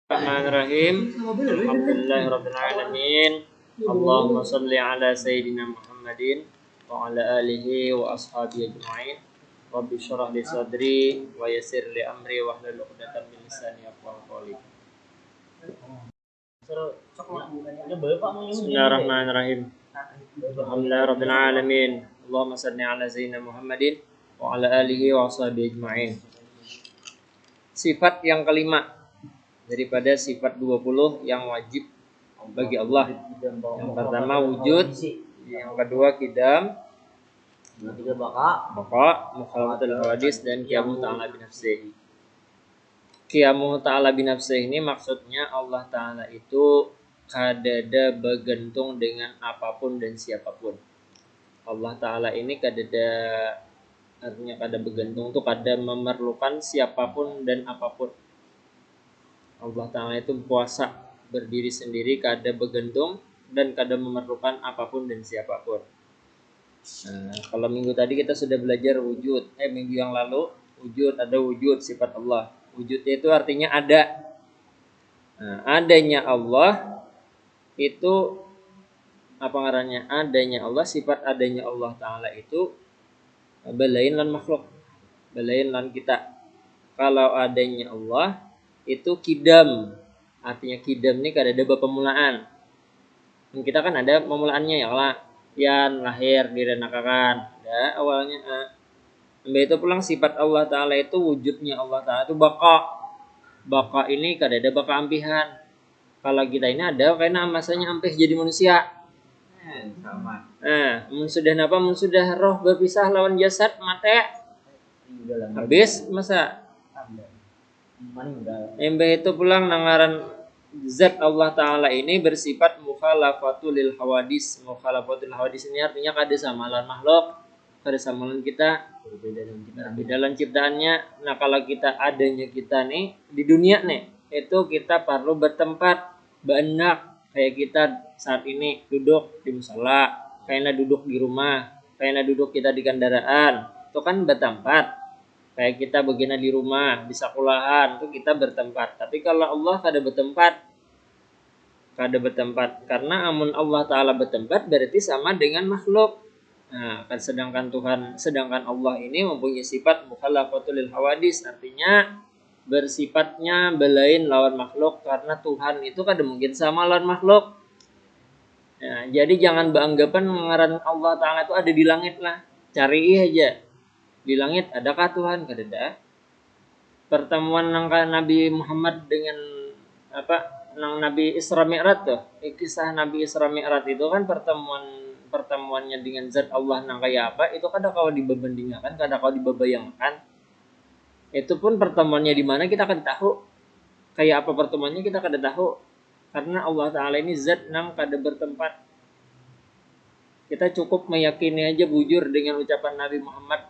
Bismillahirrahmanirrahim. Alhamdulillahirabbil alamin. Allahumma shalli ala sayyidina Muhammadin wa ala alihi wa ashabihi ajma'in. Rabbi shrah li sadri wa yassir li amri wa hlul 'uqdatam min lisani yafqahu qawli. Bismillahirrahmanirrahim. Alhamdulillahirabbil alamin. Allahumma shalli ala sayyidina Muhammadin wa ala alihi wa ashabihi ajma'in. Sifat yang kelima daripada sifat 20 yang wajib bagi Allah. Yang pertama wujud, yang kedua qidam, yang ketiga baqa, mukhalafatul hawadis, dan qiyamu ta'ala binafsihi. Qiyamu ta'ala binafsihi ini maksudnya Allah Ta'ala itu kadada bergantung dengan apapun dan siapapun. Allah Ta'ala ini kadada, artinya kada bergantung itu kada memerlukan siapapun dan apapun. Allah Ta'ala itu kuasa berdiri sendiri, kada bergantung dan kada memerlukan apapun dan siapapun. Kalau minggu tadi kita sudah belajar wujud. Minggu yang lalu wujud, ada wujud sifat Allah. Wujud itu artinya ada. Adanya Allah itu apa ngarannya? Adanya Allah, sifat adanya Allah Ta'ala itu belain lan makhluk, belain lan kita. Kalau adanya Allah itu kidam, artinya kidam ini kada ada pemulaan. Kita kan ada pemulaannya ya lah, yan lahir direnakakan, ada awalnya. Itu pulang sifat Allah Ta'ala itu wujudnya Allah Ta'ala itu baqa. Baqa ini kada ada baqa ampihan. Kalau kita ini ada karena masanya ampih jadi manusia. Sama. Sudah napa? Sudah roh berpisah lawan jasad mate. Habis masa itu pulang nangaran zat Allah Ta'ala ini bersifat mukhalafatul lil hawadis. Mukhalafatul hawadis ini artinya kada samalan makhluk, kada samalan kita, berbeda dalam ciptaannya. Nah kalau kita adanya kita nih di dunia nih, itu kita perlu bertempat benak. Kayak kita saat ini duduk di musala, kayaknya duduk di rumah, kayaknya duduk kita di kendaraan, itu kan bertempat. Kayak kita begini di rumah, di sekolahan, itu kita bertempat. Tapi kalau Allah kada bertempat. Karena amun Allah Ta'ala bertempat berarti sama dengan makhluk. Sedangkan Allah ini mempunyai sifat mukhalafatul lil hawadis. Artinya bersifatnya belain lawan makhluk. Karena Tuhan itu kada mungkin sama lawan makhluk. Jadi jangan beranggapan mengaran Allah Ta'ala itu ada di langit lah. Cari aja. Di langit adakah Tuhan? Kada ada. Pertemuan Nabi Muhammad dengan Nabi Isra Mi'raj tuh. Kisah Nabi Isra Mi'raj itu kan pertemuannya dengan zat Allah nang kaya apa? Itu kada kau dibandingkan, kada kau dibayangkan. Itu pun pertemuannya di mana kita kada tahu. Kayak apa pertemuannya kita kada tahu. Karena Allah Ta'ala ini zat nang kada bertempat. Kita cukup meyakini aja bujur dengan ucapan Nabi Muhammad,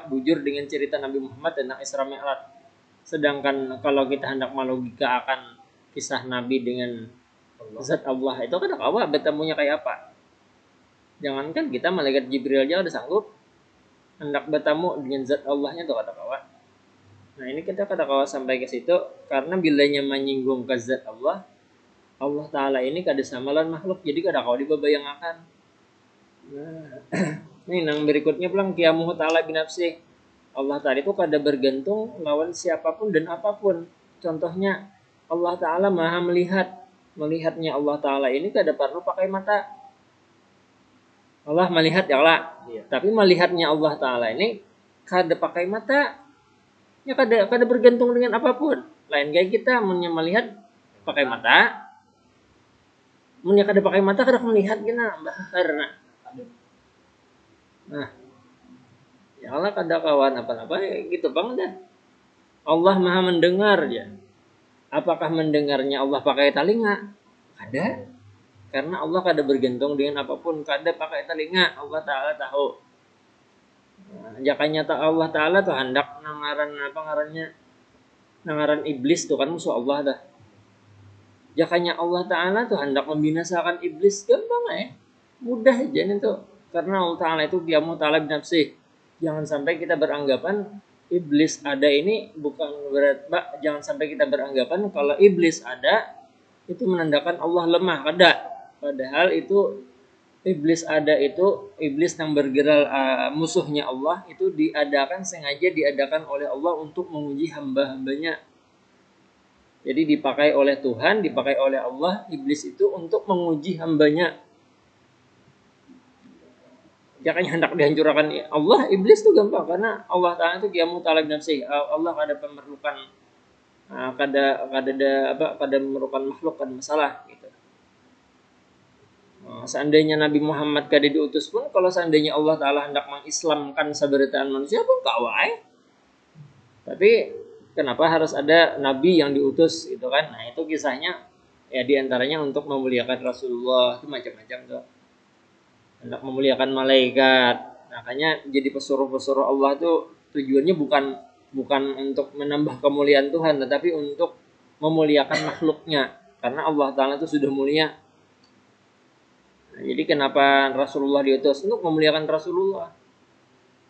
bujur dengan cerita Nabi Muhammad tentang Isra Mi'raj. Sedangkan kalau kita hendak melogika akan kisah Nabi dengan zat Allah itu kan kawa bertemunya kayak apa? Jangankan kita malaikat Jibril aja udah sanggup hendak bertemu dengan zat Allahnya tuh kata kawa. Nah ini kita kata kawa sampai ke situ karena bilanya menyinggung ke zat Allah, Allah Ta'ala ini kada sama lawan makhluk, jadi kada kawa dibayangkan. Ini yang berikutnya pulang qiyamuhu ta'ala binafsih. Allah Ta'ala itu kada bergantung lawan siapapun dan apapun. Contohnya Allah Ta'ala maha melihat. Melihatnya Allah Ta'ala ini kada perlu pakai mata. Allah melihat ya Allah. Tapi melihatnya Allah Ta'ala ini kada pakai mata. Ya kada bergantung dengan apapun. Lain kayak kita melihat pakai mata. Munya kada pakai mata kada melihat gina bahar. Nah, ya Allah kada kawan apa-apa gitu bang dah. Allah maha mendengar ya. Apakah mendengarnya Allah pakai telinga? Kada. Karena Allah kada bergantung dengan apapun, kada pakai telinga. Allah Ta'ala tahu. Jakanya Allah Ta'ala tuh hendak nangaran iblis tuh kan musuh Allah dah. Jakanya Allah Ta'ala tuh hendak membinasakan iblis, gampang mudah aja nih tuh. Karena Allah Ta'ala itu qiyamuhu ta'ala binafsih. Jangan sampai kita beranggapan iblis ada ini bukan berat, Pak, jangan sampai kita beranggapan kalau iblis ada itu menandakan Allah lemah. Ada. Padahal itu iblis ada itu iblis yang bergerak musuhnya Allah itu sengaja diadakan oleh Allah untuk menguji hamba-hambanya. Jadi dipakai oleh Tuhan, dipakai oleh Allah, iblis itu untuk menguji hambanya. Jangan hendak dihancurkan Allah, iblis itu gampang karena Allah Taala itu qiyamu ta'ala binafsi. Allah kada memerlukan kada memerlukan makhluk, kada masalah gitu. Seandainya Nabi Muhammad kada diutus pun, kalau seandainya Allah Taala hendak mengislamkan sabaritaan manusia pun kawai. Tapi kenapa harus ada nabi yang diutus gitu kan? Nah, itu kisahnya ya diantaranya untuk memuliakan Rasulullah, itu macam-macam tuh. Hendak memuliakan malaikat. Makanya jadi pesuruh-pesuruh Allah itu tujuannya bukan untuk menambah kemuliaan Tuhan, tetapi untuk memuliakan makhluknya. Karena Allah Ta'ala itu sudah mulia. Nah, jadi kenapa Rasulullah diutus? Untuk memuliakan Rasulullah.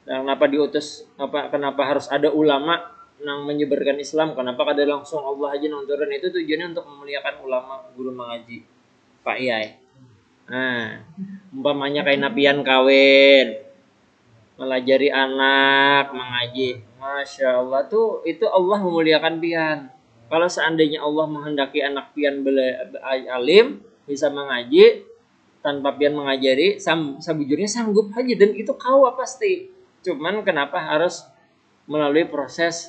Dan kenapa diutus? Kenapa harus ada ulama yang menyebarkan Islam? Kenapa kada langsung Allah aja nontonan? Itu tujuannya untuk memuliakan ulama, guru mengaji, Pak Iyai. Nah, umpamanya kayak napian kawin, melajari anak, mengaji. Masya Allah tuh itu Allah memuliakan pian. Kalau seandainya Allah menghendaki anak pian alim, bisa mengaji, tanpa pian mengajari, sabujurnya sanggup aja dan itu kawa pasti. Cuman kenapa harus melalui proses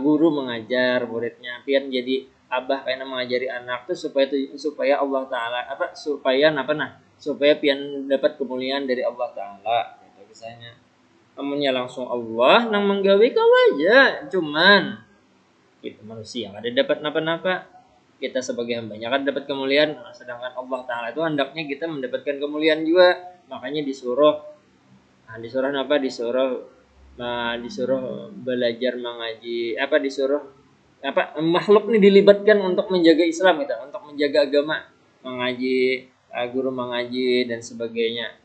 guru mengajar muridnya, pian jadi abah kayaknya mengajari anak tuh supaya Allah Taala supaya pian dapat kemuliaan dari Allah Taala gitu misalnya. Namunnya langsung Allah nang menggawe kau aja, cuman itu manusia ada dapat napa-napa, kita sebagai hambanya kan dapat kemuliaan, sedangkan Allah Taala itu hendaknya kita mendapatkan kemuliaan juga. Makanya disuruh disuruh belajar mengaji, makhluk ini dilibatkan untuk menjaga Islam gitu, untuk menjaga agama, mengaji, guru mengaji dan sebagainya.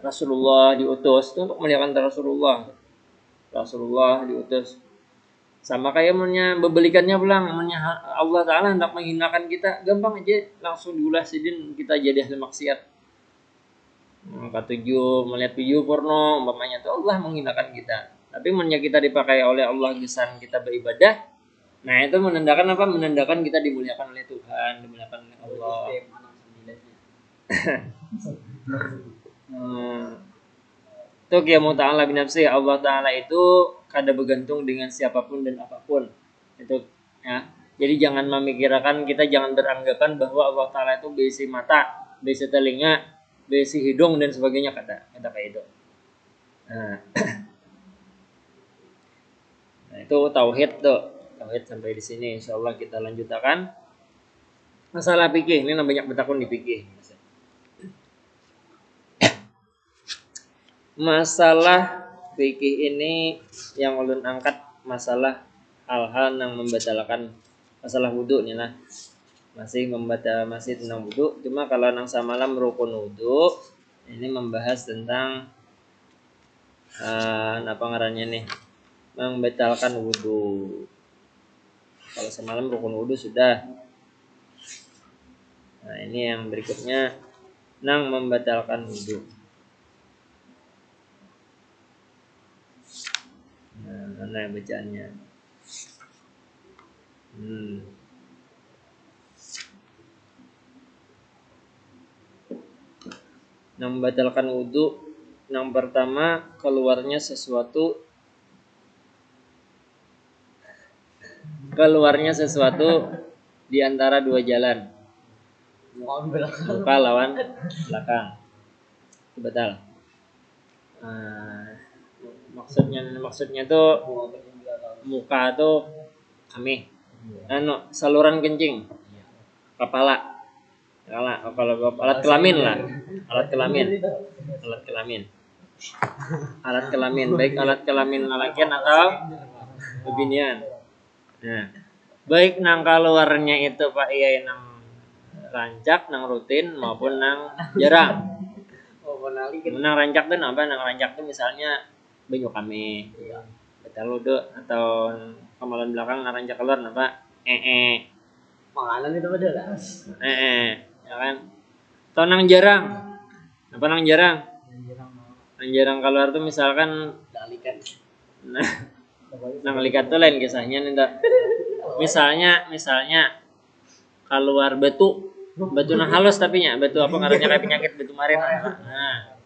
Rasulullah diutus itu untuk memuliakan Rasulullah diutus. Sama kayak bebelikannya pulang, Allah Ta'ala hendak menghinakan kita, gampang aja langsung diulasidin kita jadi ahli maksiat. Melihat video porno umpamanya itu Allah menghinakan kita. Tapi kita dipakai oleh Allah gesan kita beribadah, nah itu menandakan apa? Menandakan kita dimuliakan oleh Tuhan, dimuliakan oleh Allah. Itu qiyamu ta'ala binafsi. Allah Ta'ala itu kada bergantung dengan siapapun dan apapun. Itu ya. Jadi jangan memikirkan, kita jangan beranggapan bahwa Allah Ta'ala itu berisi mata, berisi telinga, berisi hidung dan sebagainya, kata kayak itu. Nah, itu tauhid tuh. Tauhid sampai di sini. Insyaallah kita lanjutkan. Masalah fikih, ini banyak bertakun di fikih. Masalah fikih ini yang ulun angkat masalah hal-hal yang membatalkan masalah wudu nih lah. Masih tentang wudu. Cuma kalau nang samalam rukun wudu ini membahas tentang apa ngarannya nih? Membatalkan wudu. Kalau semalam rukun wudu sudah. Nah, ini yang berikutnya nang membatalkan wudu. Nah, mana yang bacaannya? Nang membatalkan wudu, yang pertama keluarnya sesuatu di antara dua jalan. Muka lawan belakang. Batal. Maksudnya tuh muka tuh kami saluran kencing, kepala kalau alat kelamin baik alat kelamin lelakian atau bebinian. Nah, baik nang keluarnya itu Pak Iya nang rancak, nang rutin maupun nang jarang. Nang rancak tuh apa? Nang rancak tuh misalnya banyu kami. Betal wudu atau kemaluan belakang naranjak keluar napa? Makanan itu beda lah. Ya kan? Atau nang jarang. Apa nang jarang? Nang jarang keluar tuh misalkan Dalikan. nang likat tuh lain kisahnya nih. Misalnya keluar batu nah halus tapi nya batu apa ngarannya kayak penyakit batu marin. Nah,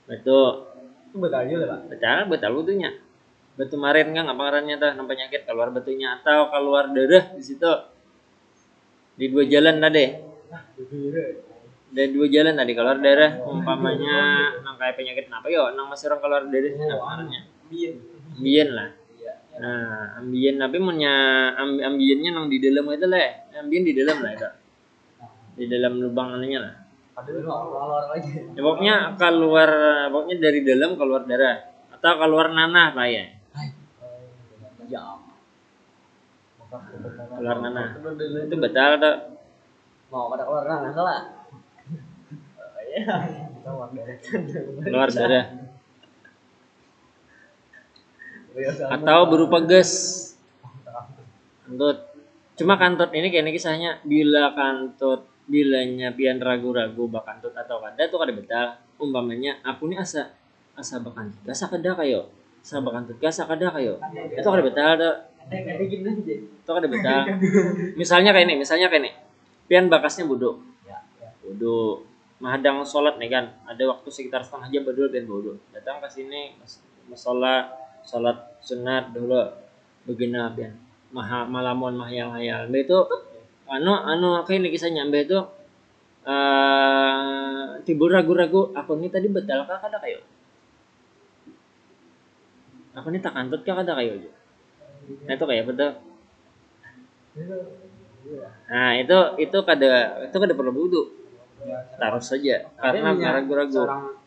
batu Itu betul juga Pak. betal wudunya. Batu marin kan apa ngarannya tuh nampak penyakit keluar batunya atau keluar darah di situ. Di dua jalan tadi. Dari dua jalan tadi keluar darah umpamanya nang kayak penyakit apa yo nang masih orang keluar darahnya apa ngarannya? Ambien lah. Nah, ambien tapi punya ambiennya nang di dalam itu lah. Ambien di dalam lah itu. Di dalam lubang anunya lah. Keluar aja. Ya, pokoknya dari dalam keluar darah atau keluar nanah lah ya. Ya. Keluar nanah. Itu betul tuh. Mau pada keluar nanah lah. Keluar darah. Atau berupa gas. Kantut. Cuma kantut ini kayaknya kisahnya bilanya pian ragu-ragu bakantut atau kada tuh kada betal. Umpamanya aku nih asa bakantut. Asa kada kayo. Asa bakantut asa kada kayo. Itu kada betal tuh. Itu kada betal. Misalnya kayak ini. Pian bakasnya buduk. Buduk. Mahadang sholat nih kan. Ada waktu sekitar setengah jam berdua pian buduk. Datang ke sini sholat sunat dulu. Begini pian. Malamun mahayal-hayal. Mbak itu kayak ini kisahnya Mbak itu timbul ragu-ragu aku ini tadi betal kah kada kayo? Aku ini tak kantut kah kada kayo aja? Nah itu kayak betul. Nah itu kada perlu wudu. Taruh saja karena ragu-ragu.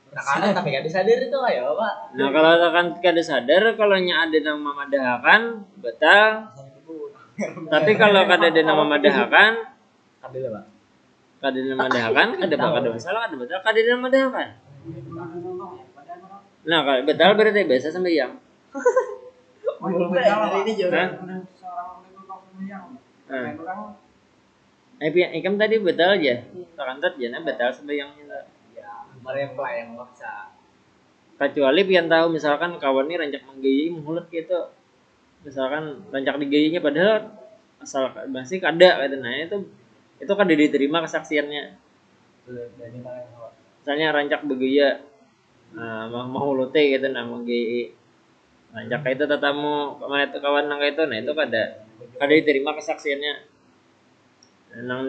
Tekanan tapi gak disadar itu kayak Pak. Nah kalau tekan kada sadar kalau nya ada nang mamadahakan betal. Tapi kalau kada ada nama madahakan, Ada Pak. kada ada nama madahakan, ada masalah, ada betul, kada ada nama madahakan. Nah, kalau betul berarti biasa sembahyang. Ini juga. Ikam tadi betul aja, takantut aja, betul sembahyangnya. Ya, mereka yang maksa. Kecuali pian tahu misalkan kawan ini rancak menggayai mulut gitu. Misalkan rancak digayainya padahal asal masih kada gitu. Nah itu kada diterima kesaksiannya. Misalnya rancak begaya mau lote gitu nah menggayai rancak itu tetamu kemana itu kawan nang itu nah itu kada diterima kesaksiannya.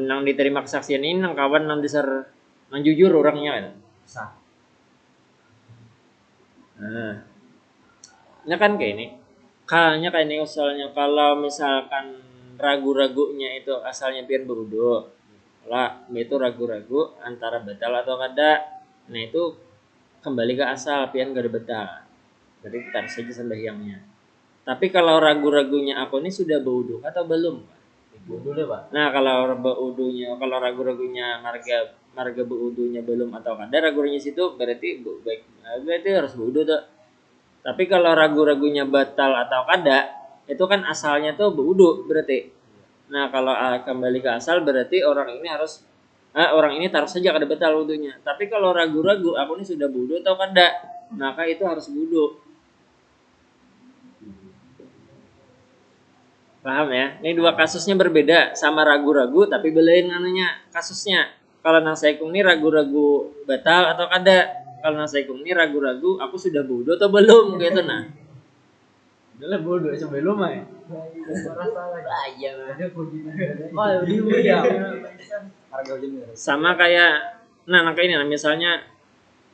Nang diterima kesaksian ini nang kawan nang dasar nang jujur orangnya kan. Sah. Nah kan kayak ini. Kayaknya kayak ini usulnya kalau misalkan ragu-ragunya itu asalnya pian berudu lah itu ragu-ragu antara betal atau kada nah itu kembali ke asal pian kada betal jadi kita saja sembahyangnya tapi kalau ragu-ragunya aku ini sudah berwudu atau belum Wudu deh Pak. nah kalau ragu-ragunya marga berwudunya belum atau kada ragu-ragunya situ berarti harus berwudu tuh. Tapi kalau ragu-ragunya batal atau kada, itu kan asalnya tuh berwudu berarti. Nah kalau kembali ke asal berarti orang ini taruh saja kada batal wudunya. Tapi kalau ragu-ragu, aku ini sudah berwudu atau kada, maka itu harus berwudu. Paham ya? Ini dua kasusnya berbeda, sama ragu-ragu tapi belain anunya kasusnya. Kalau nang saikum ini ragu-ragu batal atau kada. Kalau nasikum ini ragu-ragu aku sudah bodoh atau belum gitu nah. Udah bodoh sebelum ya. Sama kayak ini misalnya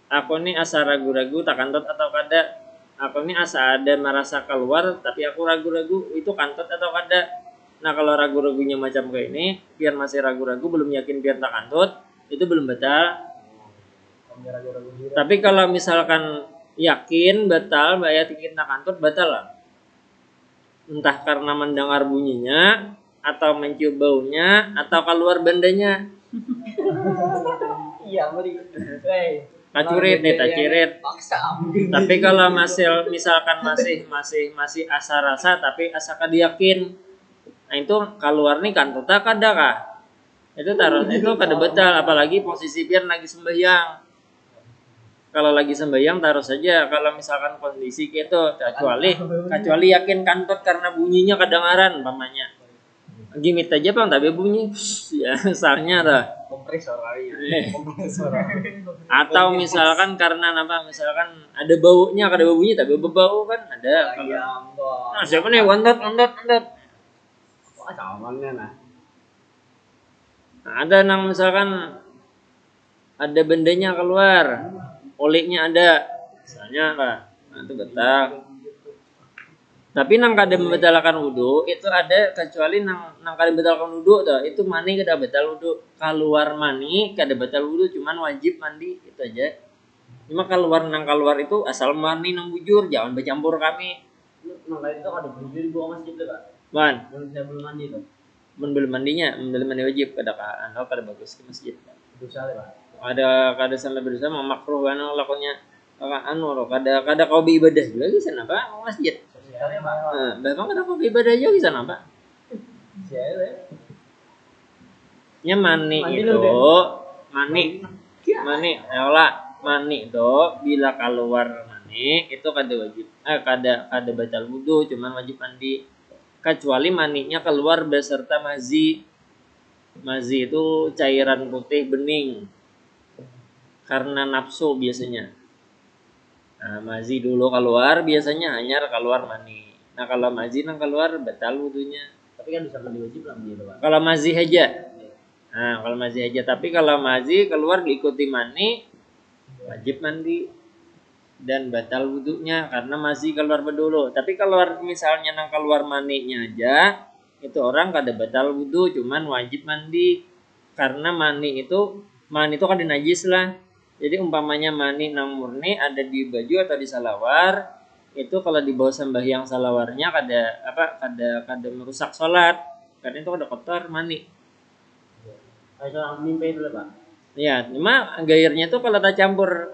aku ini asa ragu-ragu tak kantut atau kada. Aku ini asa ada merasa keluar tapi aku ragu-ragu itu kantut atau kada. Nah kalau ragu-ragunya macam kayak ini, biar masih ragu-ragu belum yakin biar tak kantut, itu belum batal. Tapi kalau misalkan yakin batal bayar tiket nak kantut batal lah. Entah karena mendengar bunyinya atau mencium baunya atau keluar bandanya. Iya, mari. kacurit deh tacirit. Tapi kalau misalkan masih asa rasa tapi asa kadiakin, nah itu keluar nih kan tuh kada kah? Itu taruh itu kada betal, apalagi posisi biar lagi sembahyang. Kalau lagi sembahyang taruh saja. Kalau misalkan kondisi gitu, kecuali yakin kantut karena bunyinya kedengaran pamannya. Gimit aja bang, tapi bunyi ya misalnya dah. Kompresor kali. Atau misalkan karena apa? Misalkan ada baunya, kada baunya tapi berbau kan ada. Ayam Nah, siapa nih ondot. Wah, camannya nah. Nah, ada nang misalkan ada bendanya keluar, olehnya ada, misalnya lah, nah, itu betal. Tapi nang kada membatalkan wudu itu ada kecuali nang kada membatalkan wudu tuh, itu mani kada batal wudu. Keluar mani kada batal wudu, cuman wajib mandi itu aja. Cuma keluar itu asal mani nang bujur, jangan bercampur kami. Nang lain itu ada bujur di bawah masjid tuh, Kak. Man, Belum mandi tuh. belum mandi wajib kada bagus ke masjid. Dosa deh, Pak. Kada sampai berdosa makruh kan lakonnya kada kau beribadah juga di sana Pak, masjid. Memang ada kau beribadah juga di sana Pak. Nya mani itu bila keluar mani itu kada wajib kada batal wudu, cuman wajib mandi kecuali maninya keluar beserta mazi itu cairan putih bening karena nafsu biasanya. Nah, mazi dulu keluar biasanya hanya keluar mani. Nah, kalau mazi nang keluar batal wudunya. Tapi kan bisa mandi wajib lah gitu, Pak. Kalau mazi aja. Nah, kalau mazi aja, tapi kalau mazi keluar diikuti mani wajib mandi dan batal wudunya karena mazi keluar dulu. Tapi keluar misalnya nang keluar maninya aja, itu orang kada batal wudu, cuman wajib mandi karena mani itu kan najis lah. Jadi umpamanya mani nang murni ada di baju atau di salawar, itu kalau dibawa sembahyang salawarnya kada merusak sholat karena itu ada kotor mani. Kayak mimpi itu lah, Pak. Ya, cuma gairnya tuh kalau tercampur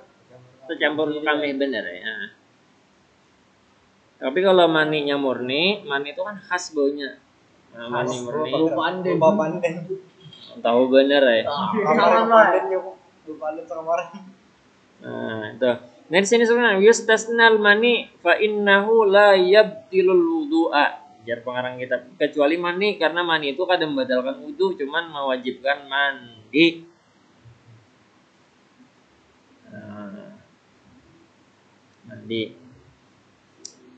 kami bener ya. Tapi kalau maninya murni, mani itu kan khas baunya. Nah, mani murni. Lupa panden. Tahu bener ya. Nah, itu. Nah, di sini sebenarnya yustasnal mani fa innahu la yabtilul wudu'a. Jar pengarang kita kecuali mani karena mani itu kadang membatalkan wudu, cuman mewajibkan mandi. Mandi.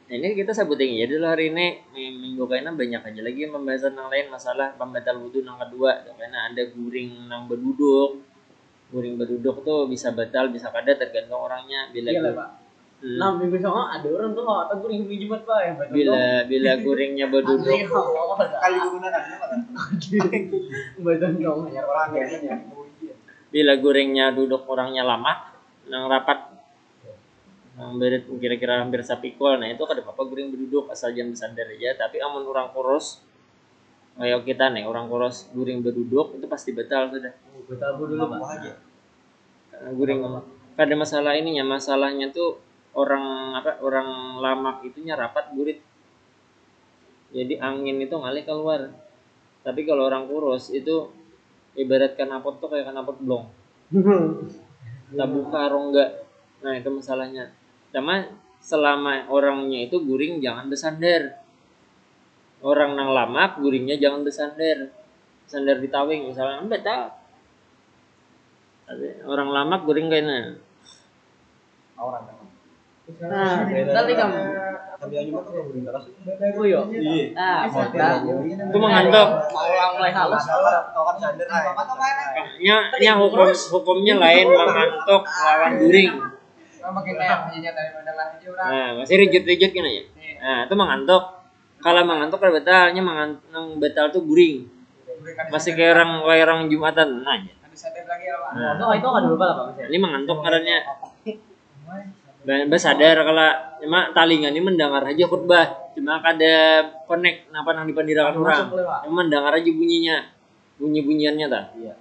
Nah, ini kita sebutin aja dulu hari ini. Minggu kayaknya banyak aja lagi pembahasan yang lain masalah pembatal wudu yang kedua. Karena ada guring nang berduduk. Guring berduduk tuh bisa batal, bisa kada tergantung orangnya. Bila iya lah, Pak. Nah, minggu sama ada orang tuh atau guring Jumat, Pak, yang batal. Bila guringnya berduduk. Kali digunakan badan dong hanya orang biasanya. Bila guringnya duduk orangnya lama, nang rapat berit kira-kira hampir sapikol, nah itu kada apa guring berduduk asal jangan bersandar aja. Tapi amun orang kurus kayak kita nih orang kurus guring berduduk itu pasti batal sudah. Batal dulu, Pak. Guring kada masalah ininya, masalahnya tuh orang lamak itunya rapat gurit. Jadi angin itu ngalih keluar. Tapi kalau orang kurus itu ibarat kanapot tuh kayak kanapot blong. Tak buka rongga. Nah, itu masalahnya. Sama selama orangnya itu guring jangan bersandar. Orang nang lamak guringnya jangan bersandar. Sandar di tawing misalnya betal. Orang lamak guring kayaknya. Orang. Nah, nanti kamu. Oh iya. Ah, itu mengantuk. Mulai halus. Nya hukumnya lain mengantuk lawan guring. Nah, masih rijut kan ya. Nah, itu mengantuk. Kalau mengantuk kan batalnya batal tuh guring. Masih kayak orang Jumatan nah. Nah, itu ada berapa Pak? Ini mengantuk karena sadar kalau cuma talingan ini mendengar aja khutbah, cuma kada connect napa nang dipandirakan orang. Cuma mendengar aja bunyiannya tak. Iya.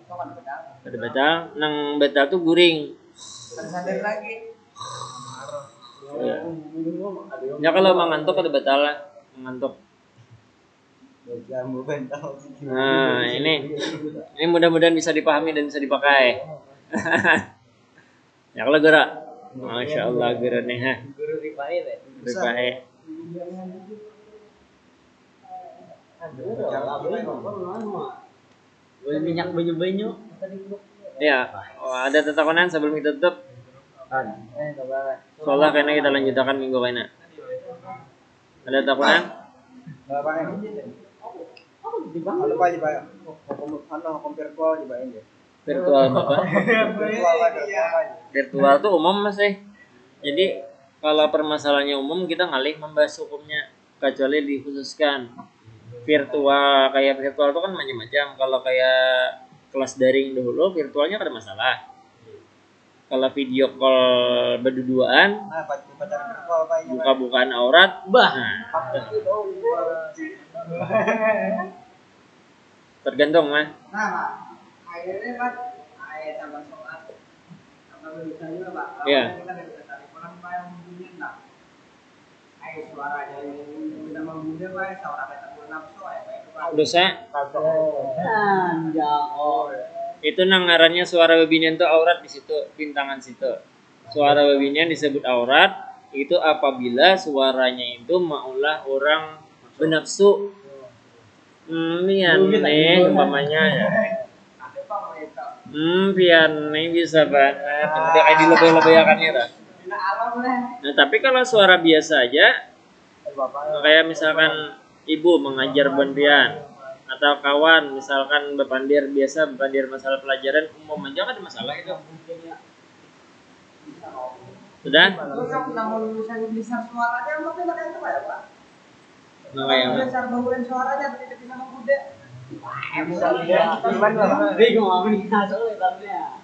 Kada batal, nang batal tuh guring. Sadar lagi. Ya. Ya kalau mengantuk ada batal mengantuk. Nah, ini mudah-mudahan bisa dipahami dan bisa dipakai. Ya kalau gerak. Masya Allah gerak nih ha. Guru ripae deh. Ripae. Boleh minyak banyu-banyu tadi gua. Ya, ada tetakonan sebelum kita tutup. Soalnya karena kita lanjutkan minggu kena. Ada tetakonan? Halo Pak, Pak. Virtual dibayain deh. Virtual apa? Virtual tuh umum masih. Jadi kalau permasalahannya umum kita ngalih membahas hukumnya kecuali dikhususkan. Virtual kayak virtual itu kan macam-macam. Kalau kayak kelas daring dulu virtualnya kan ada masalah. Kalau video call berduaan, Pacaran virtual Pak. buka-bukaan aurat, Bah. tergantung mah. Nah, Pak. Akhirnya Pak, ayat sama sholat. Sama misalnya Pak. Iya. Kita dari tarik orang Pak yang bunyi enggak. Ayat suaranya yang kita membunda Pak, suara kata nafsu ya Pak. Dosa itu nangarannya suara babinian itu aurat di situ, pintangan situ. Suara babinian disebut aurat itu apabila suaranya itu maulah orang bernafsu. Pian nih umpamanya ya. Pian nih bisa banget. Udah kayak dilebay-lebayakannya dah. Nah, tapi kalau suara biasa aja kayak misalkan ibu mengajar bandian atau kawan misalkan bepandir biasa bepandir masalah pelajaran umum aja kan ada masalah itu. Sudah? Terus namun misalnya bisa suaranya mungkin ada itu ya Pak. Nah, kayak Besar bangunan suaranya tidak bisa membunda. Bisa lihat gimana? Bingung apa nih soalnya.